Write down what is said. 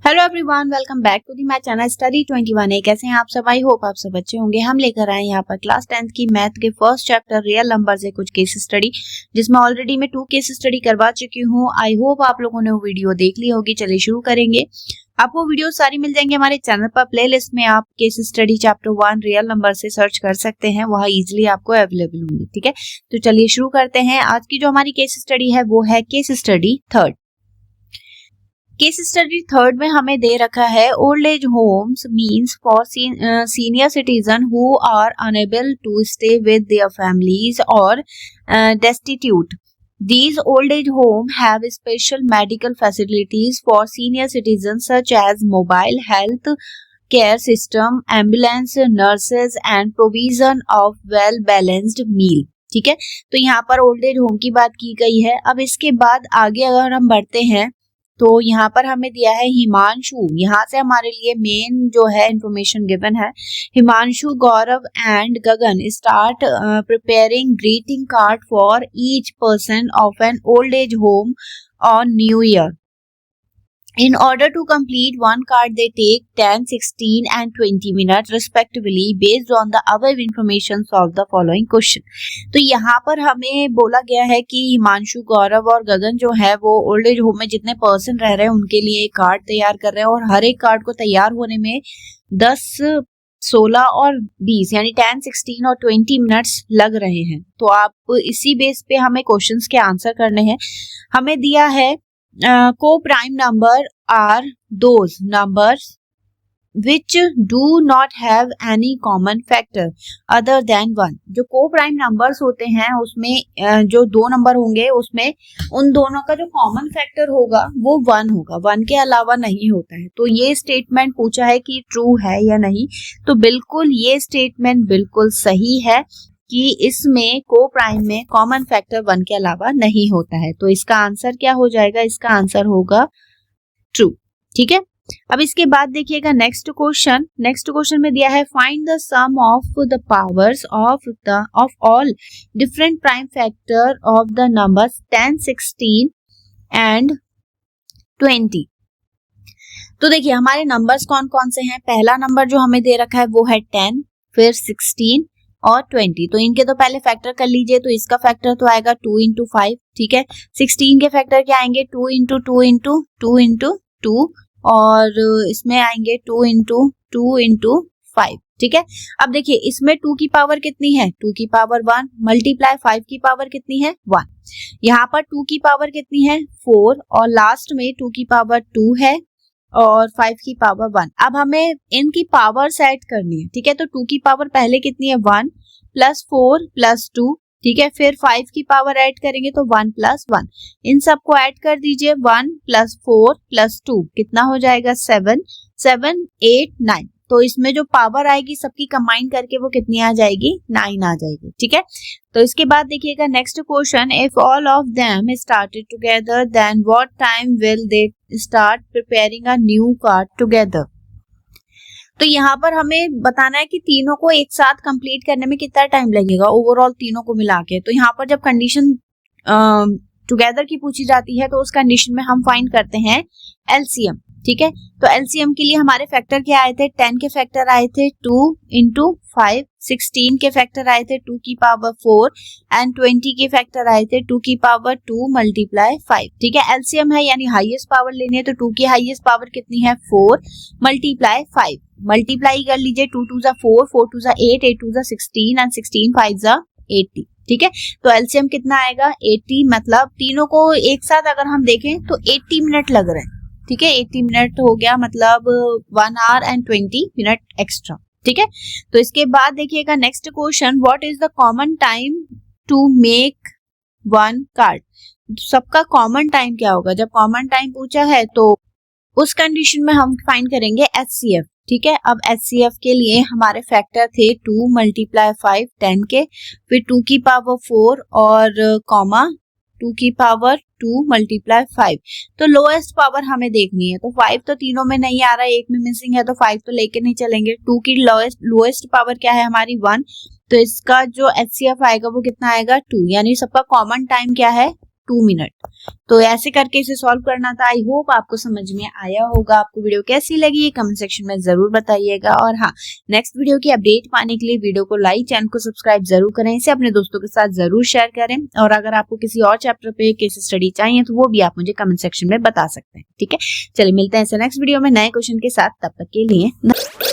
Hello everyone, welcome back to the my channel study 21। कैसे हैं आप सब? आई होप आप सब अच्छे होंगे। हम लेकर आए यहाँ पर क्लास 10th की मैथ के फर्स्ट चैप्टर रियल नंबर से कुछ केस स्टडी, जिसमें ऑलरेडी मैं 2 केस स्टडी करवा चुकी हूँ। आई होप आप लोगों ने वो वीडियो देख ली होगी। चलिए शुरू करेंगे। आपको वीडियो सारी मिल जाएंगे हमारे चैनल पर। प्लेलिस्ट में आप case study chapter 1 real number से सर्च कर सकते हैं, वहाँ इजिली आपको अवेलेबल होंगी। ठीक है, तो चलिए शुरू करते हैं। आज की जो हमारी केस स्टडी है वो है case study third. Case study third में हमें दे रखा है old age homes means for senior citizen who are unable to stay with their families और destitute. These old age homes have special medical facilities for senior citizens such as mobile health care system, ambulance, nurses and provision of well balanced meal. ठीक है, तो यहाँ पर old age home की बात की गई है। अब इसके बाद आगे अगर हम बढ़ते हैं तो यहाँ पर हमें दिया है हिमांशु। यहाँ से हमारे लिए मेन जो है इंफॉर्मेशन गिवन है। Himanshu, Gaurav and Gagan start preparing greeting card for each person of an old age home on new year. In order to complete one card, they take 10, 16 and 20 minutes respectively based on the above information. Solve the following question. तो यहाँ पर हमें बोला गया है कि हिमांशु, गौरव और गगन जो है वो ओल्ड एज होम में जितने पर्सन रह रहे हैं उनके लिए एक कार्ड तैयार कर रहे हैं, और हर एक कार्ड को तैयार होने में 10, 16 और 20 यानी 10, 16 और 20 मिनट्स लग रहे हैं। तो आप इसी बेस पे हमें क्वेश्चंस के आंसर करने हैं। हमें दिया है co-prime number are those numbers which do not have any common factor other than 1. जो co-prime numbers होते हैं उसमें जो दो नंबर होंगे उसमें उन दोनों का जो कॉमन फैक्टर होगा वो 1 होगा, 1 के अलावा नहीं होता है। तो ये स्टेटमेंट पूछा है कि ट्रू है या नहीं, तो बिल्कुल ये स्टेटमेंट बिल्कुल सही है कि इसमें को प्राइम में कॉमन फैक्टर 1 के अलावा नहीं होता है। तो इसका आंसर क्या हो जाएगा? इसका आंसर होगा ट्रू। ठीक है, अब इसके बाद देखिएगा नेक्स्ट क्वेश्चन। नेक्स्ट क्वेश्चन में दिया है find the sum of the powers of all different prime factor of the numbers 10, 16 and 20। तो देखिए हमारे नंबर्स कौन कौन से हैं। पहला नंबर जो हमें दे रखा है वो है 10, फिर 16 और 20। तो इनके तो पहले फैक्टर कर लीजिए। तो इसका फैक्टर तो आएगा 2 into 5। ठीक है, 16 के फैक्टर क्या आएंगे? 2 into 2 into 2 into 2, और इसमें आएंगे 2 into 2 into 5। ठीक है, अब देखिए इसमें 2 की पावर कितनी है? 2 की पावर 1 मल्टीप्लाई 5 की पावर कितनी है? 1। यहाँ पर 2 की पावर कितनी है? 4, और लास्ट में 2 की पावर 2 है और 5 की पावर 1। अब हमें इनकी पावर ऐड करनी है। ठीक है, तो 2 की पावर पहले कितनी है? 1 प्लस 4 प्लस 2। ठीक है, फिर 5 की पावर ऐड करेंगे तो 1 प्लस 1। इन सबको ऐड कर दीजिए। 1 प्लस 4 प्लस 2 कितना हो जाएगा? 7, 7, 8, 9। तो इसमें जो पावर आएगी सबकी कंबाइन करके वो कितनी आ जाएगी? 9 आ जाएगी। ठीक है, तो इसके बाद देखिएगा next question. If all of them started together then what time will they start preparing a new card together. तो यहाँ पर हमें बताना है कि तीनों को एक साथ कंप्लीट करने में कितना टाइम लगेगा ओवरऑल तीनों को मिला के। तो यहाँ पर जब कंडीशन टुगेदर की पूछी जाती है तो उस कंडीशन में हम फाइंड करते हैं एलसीएम। ठीक है, तो एलसीएम के लिए हमारे फैक्टर क्या आए थे? 10 के फैक्टर आए थे 2 into 5, 16 के फैक्टर आए थे 2 की पावर 4 एंड 20 के फैक्टर आए थे 2 की पावर 2 मल्टीप्लाई 5। ठीक है, एलसीएम है यानी हाईएस्ट पावर लेनी है। तो 2 की हाईएस्ट पावर कितनी है? 4 मल्टीप्लाई 5। मल्टीप्लाई कर लीजिए। 2 2 जा 4, 4 2 जा 8, 8 2 जा 16 एंड 16 5 जा 80। ठीक है, तो एलसीएम कितना आएगा? 80। मतलब तीनों को एक साथ अगर हम देखें तो 80 मिनट लग रहे हैं। ठीक है, 80 मिनट हो गया, मतलब 1 hour and 20 मिनट एक्स्ट्रा। ठीक है, तो इसके बाद देखिएगा next question. What is the common time to make 1 card. सबका कॉमन टाइम क्या होगा? जब कॉमन टाइम पूछा है तो उस कंडीशन में हम फाइंड करेंगे एचसीएफ। ठीक है, अब एचसीएफ के लिए हमारे फैक्टर थे 2 मल्टीप्लाई 5 10 के, फिर 2 की पावर 4 और कॉमा 2 की पावर 2 मल्टीप्लाई 5। तो लोएस्ट पावर हमें देखनी है। तो 5 तो तीनों में नहीं आ रहा है, एक में मिसिंग है, तो 5 तो लेके नहीं चलेंगे। 2 की लोएस्ट पावर क्या है हमारी? 1। तो इसका जो एचसीएफ आएगा वो कितना आएगा? 2। यानी सबका कॉमन टाइम क्या है? 2 मिनट। तो ऐसे करके इसे सॉल्व करना था। आई होप आपको समझ में आया होगा। आपको वीडियो कैसी लगी ये कमेंट सेक्शन में जरूर बताइएगा। और हाँ, नेक्स्ट वीडियो की अपडेट पाने के लिए वीडियो को लाइक, चैनल को सब्सक्राइब जरूर करें, इसे अपने दोस्तों के साथ जरूर शेयर करें। और अगर आपको किसी और चैप्टर पे केस स्टडी चाहिए तो वो भी आप मुझे कमेंट सेक्शन में बता सकते हैं। ठीक है, चलिए मिलते हैं नेक्स्ट वीडियो में नए क्वेश्चन के साथ। तब तक के लिए